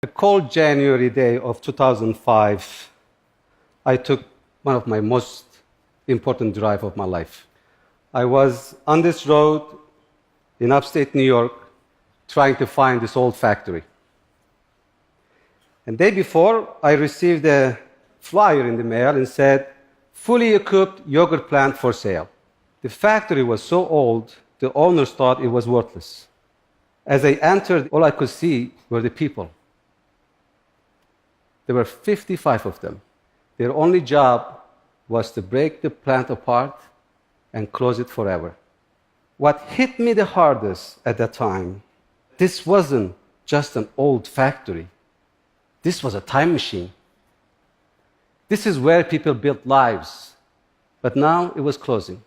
A cold January day of 2005, I took one of my most important drive of my life. I was on this road in upstate New York trying to find this old factory. And the day before, I received a flyer in the mail and said, fully equipped yogurt plant for sale. The factory was so old, the owners thought it was worthless. As I entered, all I could see were the people. There were 55 of them. Their only job was to break the plant apart and close it forever. What hit me the hardest at that time, this wasn't just an old factory. This was a time machine. This is where people built lives. But now it was closing.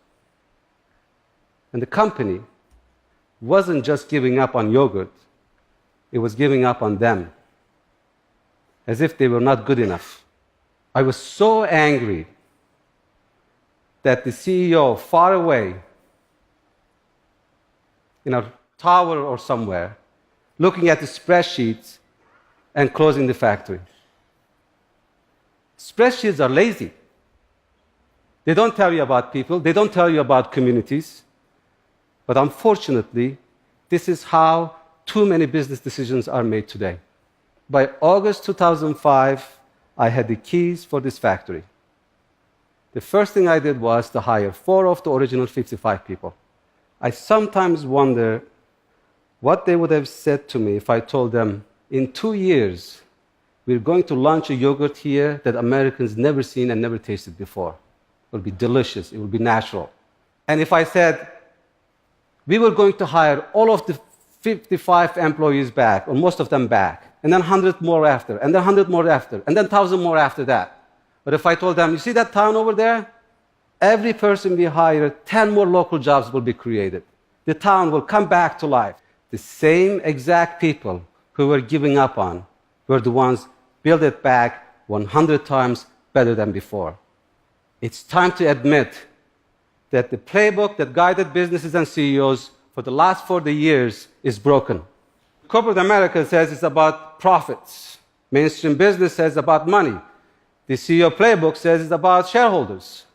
And the company wasn't just giving up on yogurt, it was giving up on them, as if they were not good enough. I was so angry that the CEO, far away, in a tower or somewhere, looking at the spreadsheets and closing the factory. Spreadsheets are lazy. They don't tell you about people, they don't tell you about communities. But unfortunately, this is how too many business decisions are made today. By August 2005, I had the keys for this factory. The first thing I did was to hire 4 of the original 55 people. I sometimes wonder what they would have said to me if I told them, in 2 years, we're going to launch a yogurt here that Americans never seen and never tasted before. It will be delicious, it will be natural. And if I said, we were going to hire all of the 55 employees back, or most of them back, and then 100 more after, and then 100 more after, and then 1,000 more after that. But if I told them, you see that town over there? Every person we hire, 10 more local jobs will be created. The town will come back to life. The same exact people who were giving up on were the ones build it back 100 times better than before. It's time to admit that the playbook that guided businesses and CEOs for the last 40 years is broken. Corporate America says it's about profits. Mainstream business says about money. The CEO playbook says it's about shareholders.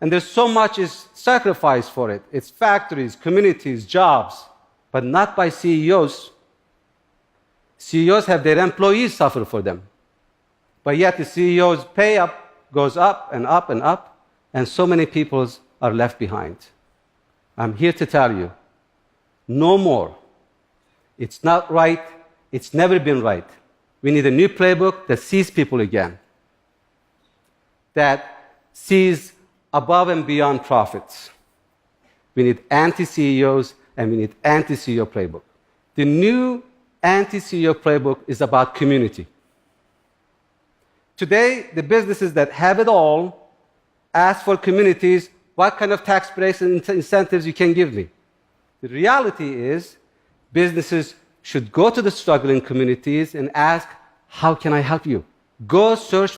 And there's so much is sacrificed for it. It's factories, communities, jobs, but not by CEOs. CEOs have their employees suffer for them. But yet the CEO's pay goes up and up and up, and so many people are left behind. I'm here to tell you, no more. It's not right. It's never been right. We need a new playbook that sees people again, that sees above and beyond profits. We need anti-CEOs and we need anti-CEO playbook. The new anti-CEO playbook is about community. Today, the businesses that have it all ask for communities, what kind of tax breaks and incentives you can give me. The reality is, businesses should go to the struggling communities and ask, how can I help you? Go search